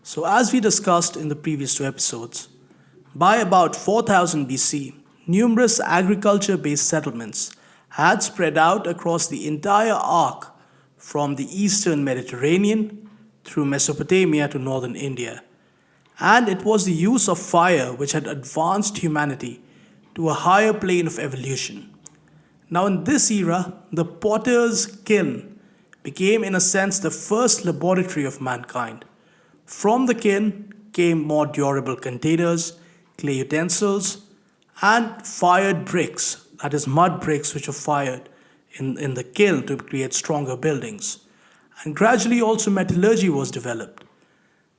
So, as we discussed in the previous two episodes, by about 4000 BC, numerous agriculture based settlements had spread out across the entire arc from the eastern Mediterranean through Mesopotamia to northern India. And it was the use of fire which had advanced humanity to a higher plane of evolution. Now, in this era, the potter's kiln became, in a sense, the first laboratory of mankind. From the kiln came more durable containers, clay utensils, and fired bricks, that is, mud bricks which were fired in the kiln to create stronger buildings. And gradually, also, metallurgy was developed.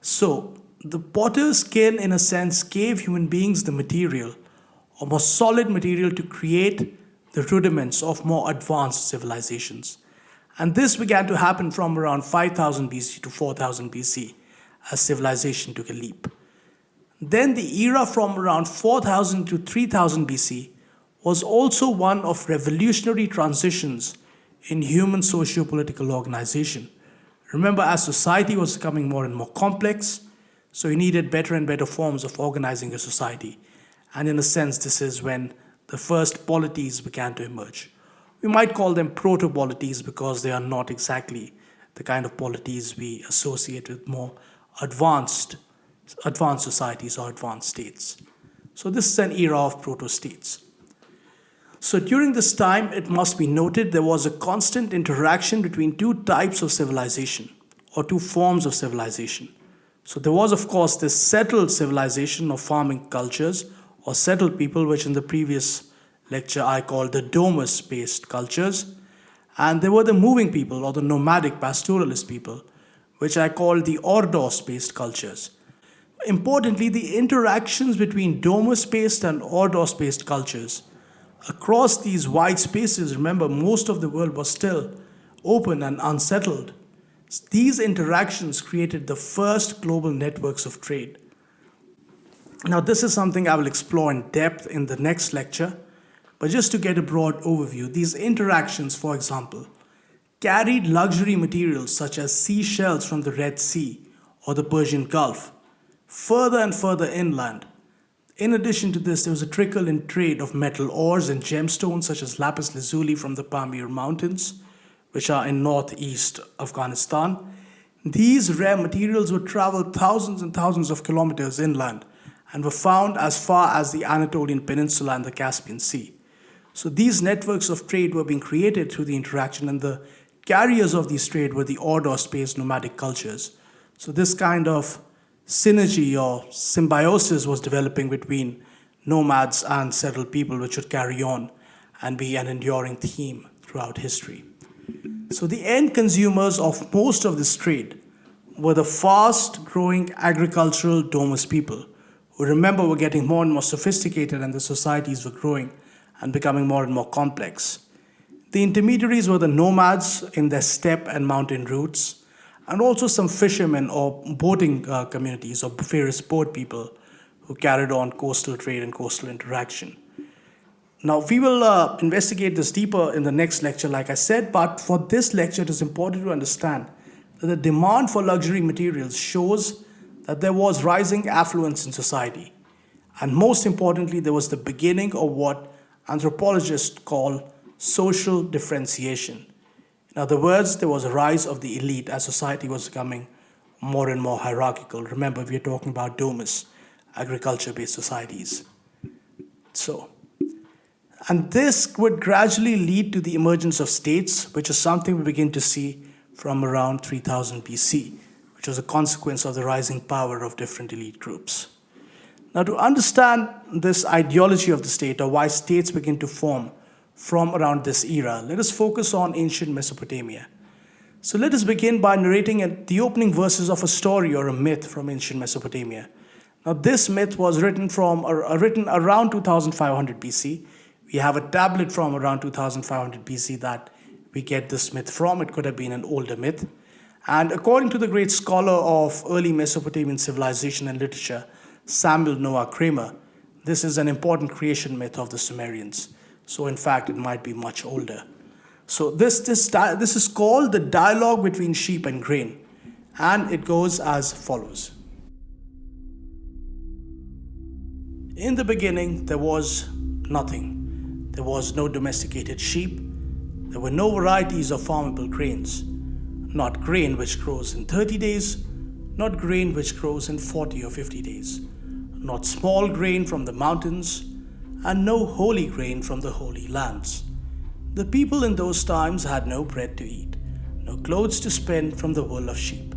So, the potter's kiln, in a sense, gave human beings the material, or more solid material, to create the rudiments of more advanced civilizations. And this began to happen from around 5000 BC to 4000 BC as civilization took a leap. Then the era from around 4000 to 3000 BC was also one of revolutionary transitions in human socio-political organization. Remember, as society was becoming more and more complex, so you needed better and better forms of organizing a society. And in a sense, this is when the first polities began to emerge. We might call them proto-polities because they are not exactly the kind of polities we associate with more advanced societies or advanced states. So this is an era of proto-states. So during this time, it must be noted there was a constant interaction between two types of civilization or two forms of civilization. So there was, of course, this settled civilization of farming cultures or settled people, which in the previous lecture I called the domus-based cultures. And there were the moving people or the nomadic pastoralist people, which I called the ordos-based cultures. Importantly, the interactions between domus-based and ordos-based cultures across these wide spaces, remember, most of the world was still open and unsettled. These interactions created the first global networks of trade. Now, this is something I will explore in depth in the next lecture, but just to get a broad overview, these interactions, for example, carried luxury materials such as seashells from the Red Sea or the Persian Gulf further and further inland. In addition to this, there was a trickle in trade of metal ores and gemstones such as lapis lazuli from the Pamir Mountains, which are in northeast Afghanistan. These rare materials would travel thousands and thousands of kilometers inland and were found as far as the Anatolian Peninsula and the Caspian Sea. So these networks of trade were being created through the interaction, and the carriers of these trade were the ordos-based nomadic cultures. So this kind of synergy or symbiosis was developing between nomads and settled people, which would carry on and be an enduring theme throughout history. So the end consumers of most of this trade were the fast-growing agricultural domus people, who, remember, were getting more and more sophisticated and the societies were growing and becoming more and more complex. The intermediaries were the nomads in their steppe and mountain routes, and also some fishermen or boating communities or various boat people who carried on coastal trade and coastal interaction. Now, we will investigate this deeper in the next lecture, like I said, but for this lecture, it is important to understand that the demand for luxury materials shows that there was rising affluence in society. And most importantly, there was the beginning of what anthropologists call social differentiation. In other words, there was a rise of the elite as society was becoming more and more hierarchical. Remember, we are talking about domus, agriculture-based societies. And this would gradually lead to the emergence of states, which is something we begin to see from around 3000 BC, which was a consequence of the rising power of different elite groups. Now, to understand this ideology of the state, or why states begin to form from around this era, let us focus on ancient Mesopotamia. So let us begin by narrating the opening verses of a story or a myth from ancient Mesopotamia. Now, this myth was written around 2500 BC. We have a tablet from around 2500 BC that we get this myth from. It could have been an older myth. And according to the great scholar of early Mesopotamian civilization and literature, Samuel Noah Kramer, this is an important creation myth of the Sumerians. So in fact, it might be much older. So this is called the dialogue between sheep and grain. And it goes as follows. In the beginning, there was nothing. There was no domesticated sheep. There were no varieties of farmable grains. Not grain which grows in 30 days, not grain which grows in 40 or 50 days, not small grain from the mountains, and no holy grain from the holy lands. The people in those times had no bread to eat, no clothes to spin from the wool of sheep.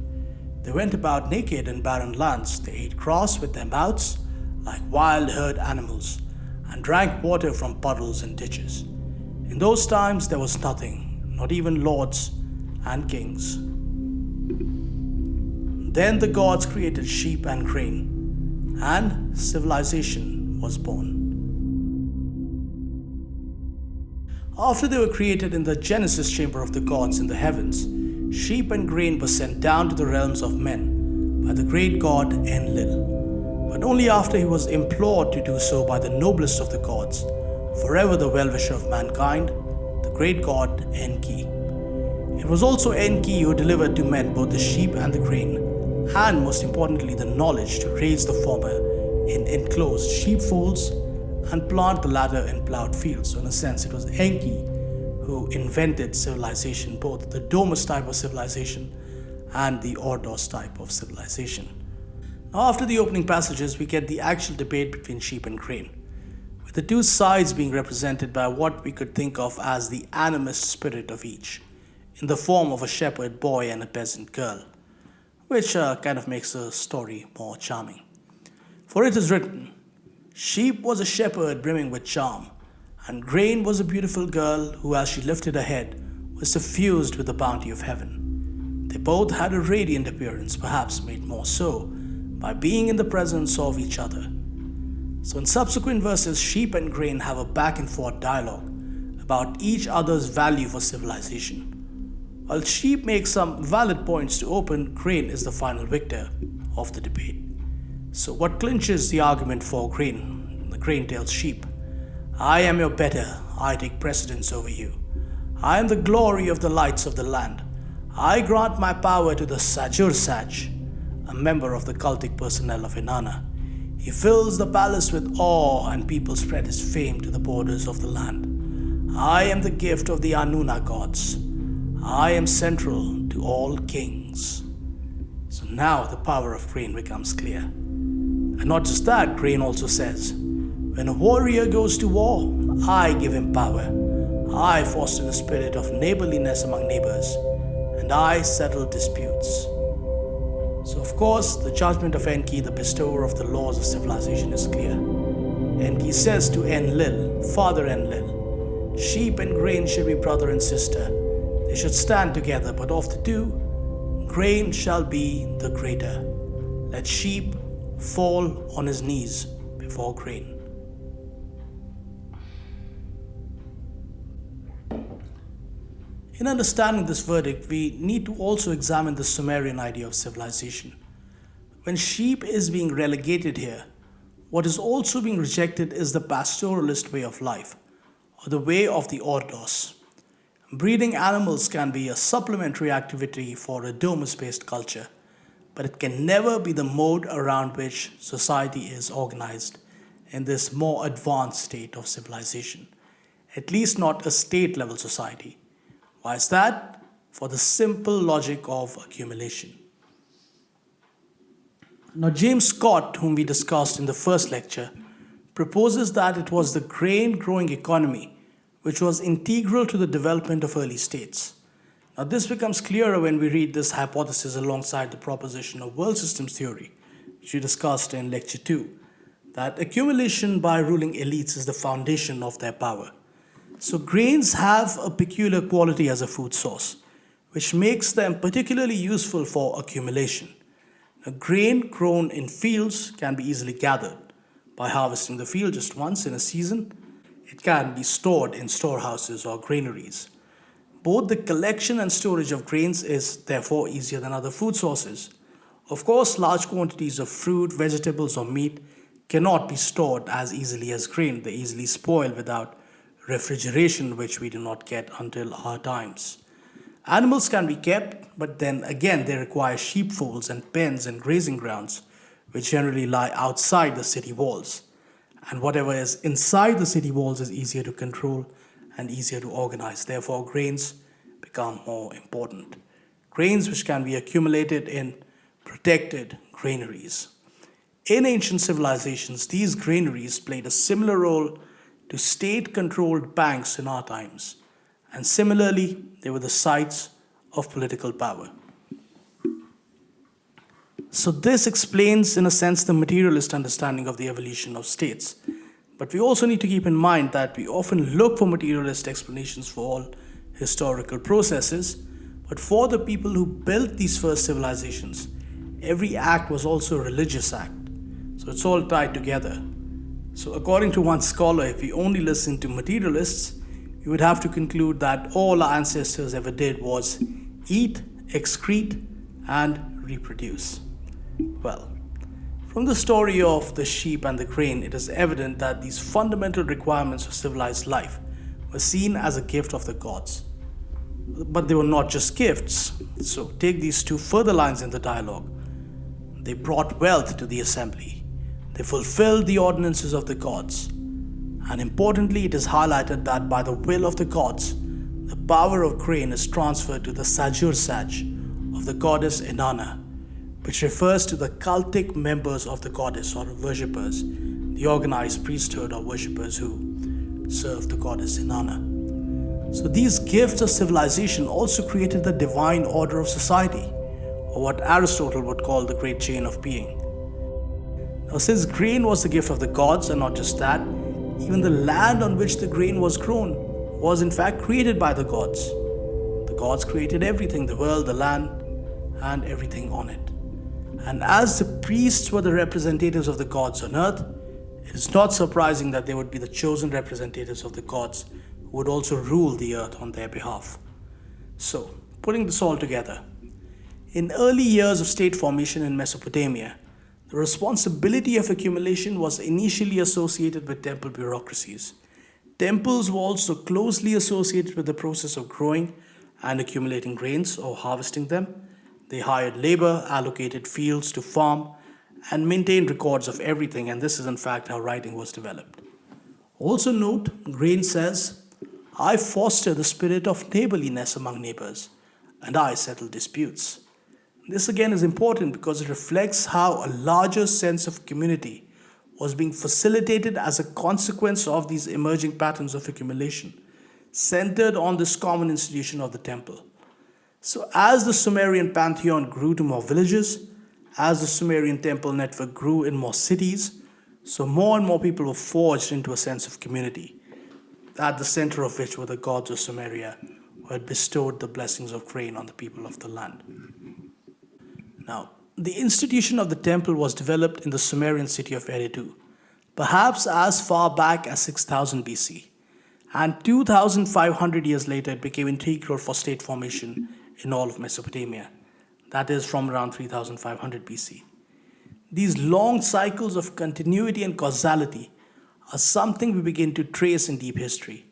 They went about naked in barren lands. They ate grass with their mouths like wild herd animals and drank water from puddles and ditches. In those times there was nothing, not even lords and kings. Then the gods created sheep and grain, and civilization was born. After they were created in the Genesis chamber of the gods in the heavens, sheep and grain were sent down to the realms of men by the great god Enlil, but only after he was implored to do so by the noblest of the gods, forever the well-wisher of mankind, the great god Enki. It was also Enki who delivered to men both the sheep and the grain, and most importantly the knowledge to raise the former in enclosed sheepfolds and plant the latter in plowed fields. So in a sense, it was Enki who invented civilization, both the domus type of civilization and the ordos type of civilization. Now, after the opening passages, we get the actual debate between sheep and grain, with the two sides being represented by what we could think of as the animist spirit of each, in the form of a shepherd boy and a peasant girl, which kind of makes the story more charming. For it is written, "Sheep was a shepherd brimming with charm, and grain was a beautiful girl who, as she lifted her head, was suffused with the bounty of heaven. They both had a radiant appearance, perhaps made more so by being in the presence of each other." So in subsequent verses, sheep and grain have a back and forth dialogue about each other's value for civilization. While sheep make some valid points to open, grain is the final victor of the debate. So what clinches the argument for grain? The grain tells sheep, "I am your better, I take precedence over you. I am the glory of the lights of the land. I grant my power to the Sajursaj, a member of the cultic personnel of Inanna. He fills the palace with awe, and people spread his fame to the borders of the land. I am the gift of the Anuna gods. I am central to all kings." So now the power of grain becomes clear. And not just that, grain also says, "When a warrior goes to war, I give him power. I foster the spirit of neighborliness among neighbors, and I settle disputes." So of course, the judgment of Enki, the bestower of the laws of civilization, is clear. Enki says to Enlil, Father Enlil, "Sheep and grain should be brother and sister. They should stand together, but of the two, grain shall be the greater. Let sheep fall on his knees before grain." In understanding this verdict, we need to also examine the Sumerian idea of civilization. When sheep is being relegated here, what is also being rejected is the pastoralist way of life, or the way of the ordos. Breeding animals can be a supplementary activity for a domus-based culture, but it can never be the mode around which society is organized in this more advanced state of civilization, at least not a state-level society. Why is that? For the simple logic of accumulation. Now, James Scott, whom we discussed in the first lecture, proposes that it was the grain-growing economy which was integral to the development of early states. Now, this becomes clearer when we read this hypothesis alongside the proposition of world systems theory, which we discussed in Lecture 2, that accumulation by ruling elites is the foundation of their power. So grains have a peculiar quality as a food source, which makes them particularly useful for accumulation. Now, grain grown in fields can be easily gathered. By harvesting the field just once in a season, it can be stored in storehouses or granaries. Both the collection and storage of grains is therefore easier than other food sources. Of course, large quantities of fruit, vegetables, or meat cannot be stored as easily as grain. They easily spoil without refrigeration, which we do not get until our times. Animals can be kept, but then again they require sheepfolds and pens and grazing grounds, which generally lie outside the city walls. and whatever is inside the city walls is easier to control and easier to organize. Therefore, grains become more important. Grains which can be accumulated in protected granaries. In ancient civilizations, these granaries played a similar role to state controlled banks in our times, and similarly, they were the sites of political power. So, this explains, in a sense, the materialist understanding of the evolution of states. But we also need to keep in mind that we often look for materialist explanations for all historical processes, but for the people who built these first civilizations, every act was also a religious act. So, it's all tied together. So, according to one scholar, if we only listen to materialists, we would have to conclude that all our ancestors ever did was eat, excrete, and reproduce. Well, from the story of the sheep and the grain, it is evident that these fundamental requirements of civilized life were seen as a gift of the gods. But they were not just gifts. So, take these two further lines in the dialogue. They brought wealth to the assembly. They fulfilled the ordinances of the gods. And importantly, it is highlighted that by the will of the gods, the power of grain is transferred to the Sajur Saj of the goddess Inanna, which refers to the cultic members of the goddess or worshippers, the organized priesthood or worshippers who serve the goddess Inanna. So these gifts of civilization also created the divine order of society, or what Aristotle would call the great chain of being. Now, since grain was the gift of the gods, and not just that, even the land on which the grain was grown was in fact created by the gods. The gods created everything, the world, the land, and everything on it. And as the priests were the representatives of the gods on earth, it is not surprising that they would be the chosen representatives of the gods who would also rule the earth on their behalf. So, putting this all together, in early years of state formation in Mesopotamia, the responsibility of accumulation was initially associated with temple bureaucracies. Temples were also closely associated with the process of growing and accumulating grains or harvesting them. They hired labor, allocated fields to farm, and maintained records of everything, and this is in fact how writing was developed. Also note, grain says, I foster the spirit of neighborliness among neighbors, and I settle disputes. This again is important because it reflects how a larger sense of community was being facilitated as a consequence of these emerging patterns of accumulation, centered on this common institution of the temple. So, as the Sumerian pantheon grew to more villages, as the Sumerian temple network grew in more cities, so more and more people were forged into a sense of community, at the center of which were the gods of Sumeria, who had bestowed the blessings of grain on the people of the land. Now, the institution of the temple was developed in the Sumerian city of Eridu, perhaps as far back as 6000 BC, and 2500 years later it became integral for state formation in all of Mesopotamia, that is from around 3500 BC. These long cycles of continuity and causality are something we begin to trace in deep history,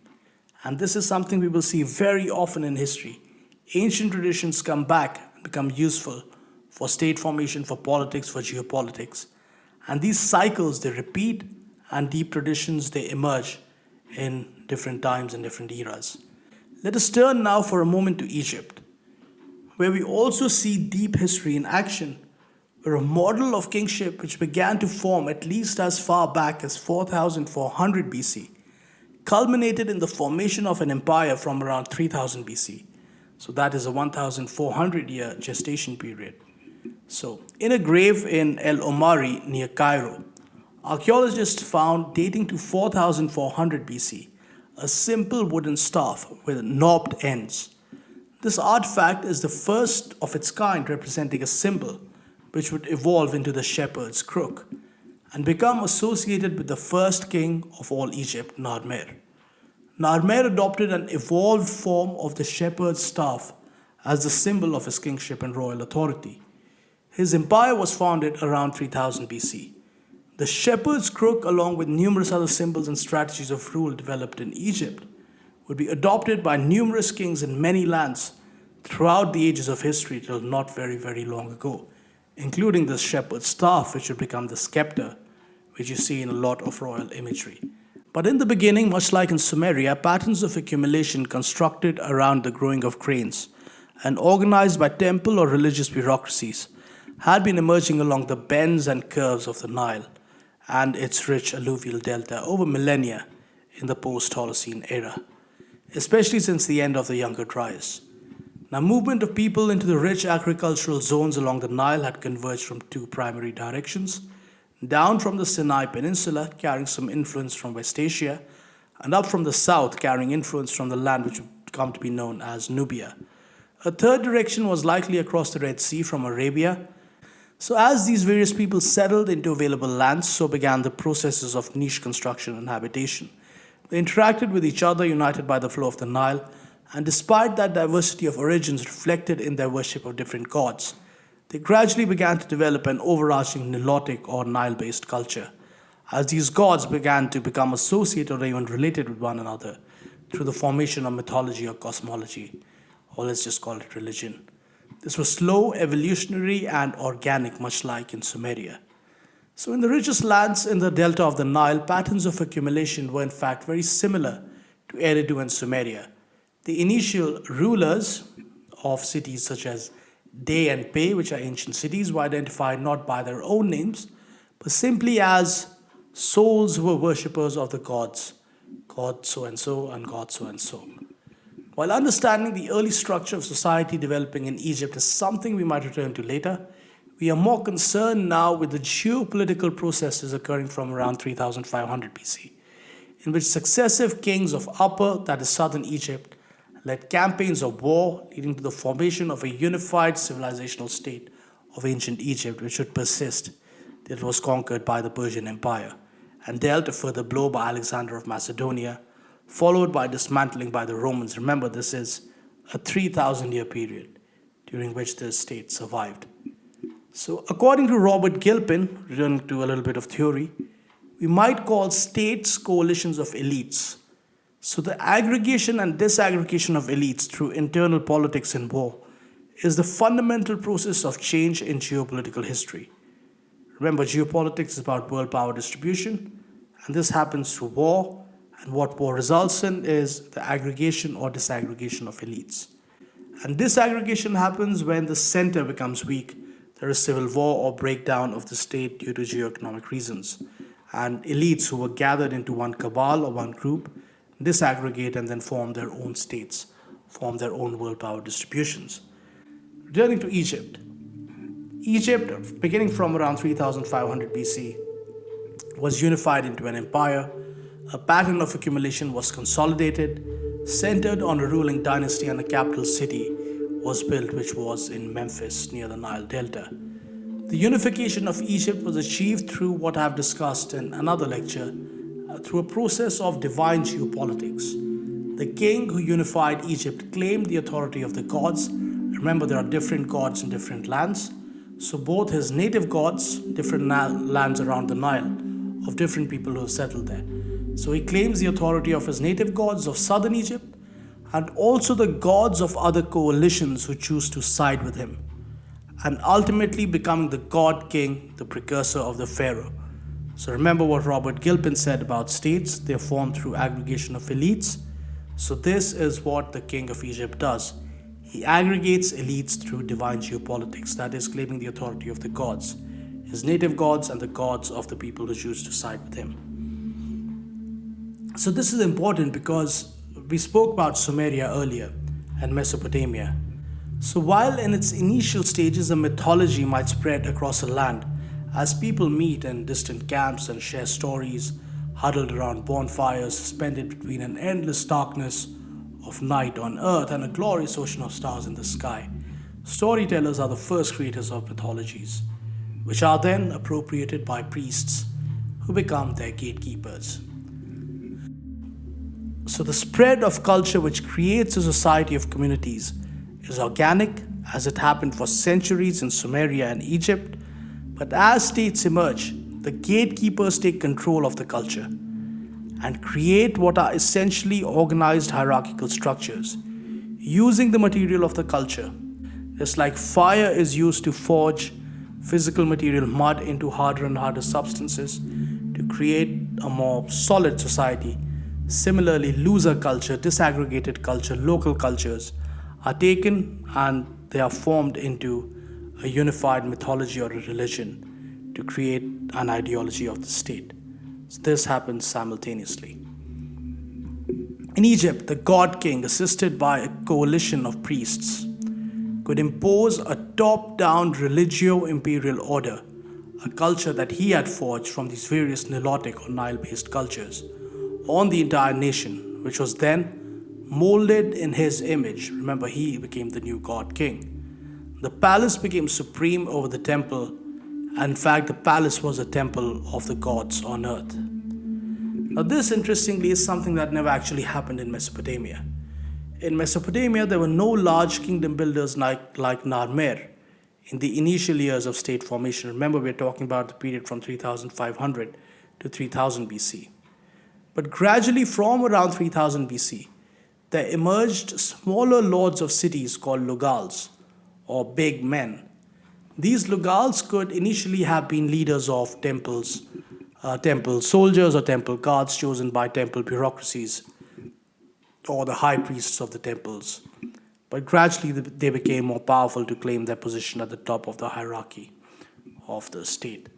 and this is something we will see very often in history. Ancient traditions come back and become useful for state formation, for politics, for geopolitics. And these cycles, they repeat, and deep traditions, they emerge in different times and different eras. Let us turn now for a moment to Egypt, where we also see deep history in action, where a model of kingship which began to form at least as far back as 4400 BC culminated in the formation of an empire from around 3000 BC. So that is a 1400 year gestation period. So, in a grave in El Omari near Cairo, archaeologists found, dating to 4400 BC, a simple wooden staff with knobbed ends. This artifact is the first of its kind, representing a symbol which would evolve into the shepherd's crook and become associated with the first king of all Egypt, Narmer. Narmer adopted an evolved form of the shepherd's staff as the symbol of his kingship and royal authority. His empire was founded around 3000 BC. The shepherd's crook, along with numerous other symbols and strategies of rule developed in Egypt, would be adopted by numerous kings in many lands throughout the ages of history till not very, very long ago, including the shepherd's staff, which would become the scepter which you see in a lot of royal imagery. But in the beginning, much like in Sumeria, patterns of accumulation constructed around the growing of grains and organized by temple or religious bureaucracies had been emerging along the bends and curves of the Nile and its rich alluvial delta over millennia in the post-Holocene era, especially since the end of the Younger Dryas. Now, movement of people into the rich agricultural zones along the Nile had converged from two primary directions: down from the Sinai Peninsula, carrying some influence from West Asia, and up from the south, carrying influence from the land which would come to be known as Nubia. A third direction was likely across the Red Sea from Arabia. So, as these various people settled into available lands, so began the processes of niche construction and habitation. They interacted with each other, united by the flow of the Nile, and despite that diversity of origins reflected in their worship of different gods, they gradually began to develop an overarching Nilotic or Nile based culture, as these gods began to become associated or even related with one another through the formation of mythology or cosmology, or let's just call it religion. This was slow, evolutionary, and organic, much like in Sumeria. So, in the richest lands in the delta of the Nile, patterns of accumulation were in fact very similar to Eridu and Sumeria. The initial rulers of cities such as De and Pe, which are ancient cities, were identified not by their own names, but simply as souls who were worshippers of the gods, God so and so and God so and so. While understanding the early structure of society developing in Egypt is something we might return to later, we are more concerned now with the geopolitical processes occurring from around 3500 BC, in which successive kings of Upper, that is southern Egypt, led campaigns of war leading to the formation of a unified civilizational state of ancient Egypt, which would persist till it was conquered by the Persian Empire and dealt a further blow by Alexander of Macedonia, followed by dismantling by the Romans. Remember, this is a 3,000-year period during which this state survived. So, according to Robert Gilpin, returning to a little bit of theory, we might call states coalitions of elites. So, the aggregation and disaggregation of elites through internal politics and war is the fundamental process of change in geopolitical history. Remember, geopolitics is about world power distribution, and this happens through war, and what war results in is the aggregation or disaggregation of elites. And disaggregation happens when the center becomes weak. There is civil war or breakdown of the state due to geoeconomic reasons. And elites who were gathered into one cabal or one group disaggregate and then form their own states, form their own world power distributions. Returning to Egypt. Egypt, beginning from around 3500 BC, was unified into an empire. A pattern of accumulation was consolidated, centered on a ruling dynasty, and a capital city was built, which was in Memphis near the Nile Delta. The unification of Egypt was achieved through what I have discussed in another lecture, through a process of divine geopolitics. The king who unified Egypt claimed the authority of the gods. Remember, there are different gods in different lands. So both his native gods, different lands around the Nile, of different people who have settled there. So he claims the authority of his native gods of southern Egypt, and also the gods of other coalitions who choose to side with him, and ultimately becoming the god king, the precursor of the pharaoh. So remember what Robert Gilpin said about states: they are formed through aggregation of elites. So this is what the king of Egypt does. He aggregates elites through divine geopolitics, that is, claiming the authority of the gods, his native gods and the gods of the people who choose to side with him. So this is important because we spoke about Sumeria earlier and Mesopotamia. So while in its initial stages a mythology might spread across a land as people meet in distant camps and share stories, huddled around bonfires suspended between an endless darkness of night on earth and a glorious ocean of stars in the sky, storytellers are the first creators of mythologies, which are then appropriated by priests who become their gatekeepers. So the spread of culture which creates a society of communities is organic, as it happened for centuries in Sumeria and Egypt, but as states emerge, the gatekeepers take control of the culture and create what are essentially organized hierarchical structures, using the material of the culture. Just like fire is used to forge physical material mud into harder and harder substances create a more solid society. Similarly, loser culture, disaggregated culture, local cultures are taken and they are formed into a unified mythology or a religion to create an ideology of the state. So this happens simultaneously. In Egypt, the god king, assisted by a coalition of priests, could impose a top down religio imperial order, a culture that he had forged from these various Nilotic or Nile based cultures, on the entire nation, which was then molded in his image. Remember, he became the new god king. The palace became supreme over the temple, and in fact, the palace was a temple of the gods on earth. Now, this interestingly is something that never actually happened in Mesopotamia. In Mesopotamia, there were no large kingdom builders like Narmer in the initial years of state formation. Remember, we're talking about the period from 3500 to 3000 BC. But gradually, from around 3000 BC, there emerged smaller lords of cities called lugals, or big men. These lugals could initially have been leaders of temples, temple soldiers or temple guards chosen by temple bureaucracies, or the high priests of the temples. But gradually they became more powerful to claim their position at the top of the hierarchy of the state.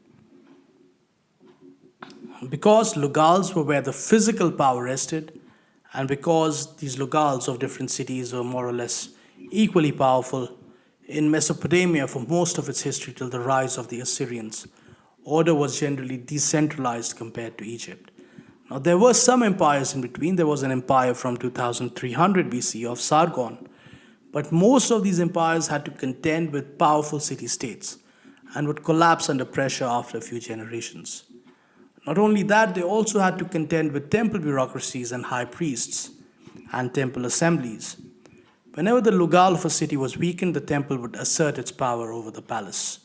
Because lugals were where the physical power rested, and because these lugals of different cities were more or less equally powerful, in Mesopotamia for most of its history till the rise of the Assyrians, order was generally decentralized compared to Egypt. Now, there were some empires in between. There was an empire from 2300 BC of Sargon, but most of these empires had to contend with powerful city states and would collapse under pressure after a few generations. Not only that, they also had to contend with temple bureaucracies and high priests and temple assemblies. Whenever the lugal of a city was weakened, the temple would assert its power over the palace.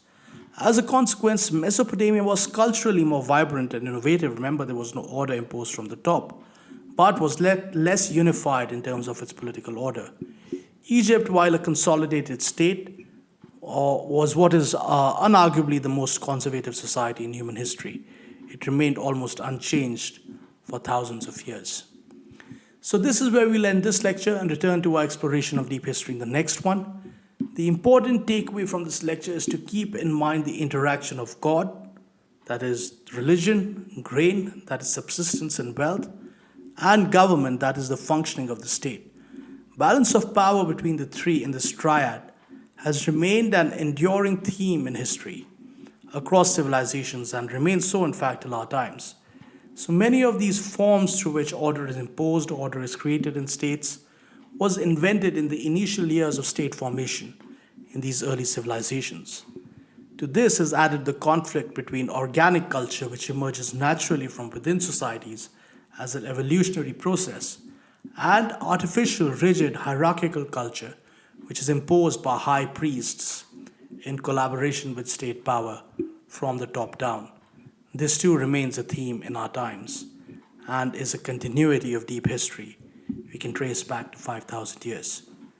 As a consequence, Mesopotamia was culturally more vibrant and innovative. Remember, there was no order imposed from the top, but was less unified in terms of its political order. Egypt, while a consolidated state, was what is unarguably the most conservative society in human history. It remained almost unchanged for thousands of years. So this is where we'll end this lecture and return to our exploration of deep history in the next one. The important takeaway from this lecture is to keep in mind the interaction of God, that is religion, grain, that is subsistence and wealth, and government, that is the functioning of the state. Balance of power between the three in this triad has remained an enduring theme in history across civilizations and remains so in fact till our times. So many of these forms through which order is imposed, order is created in states, was invented in the initial years of state formation in these early civilizations. To this is added the conflict between organic culture, which emerges naturally from within societies as an evolutionary process, and artificial, rigid, hierarchical culture, which is imposed by high priests in collaboration with state power from the top down. This too remains a theme in our times and is a continuity of deep history we can trace back to 5,000 years.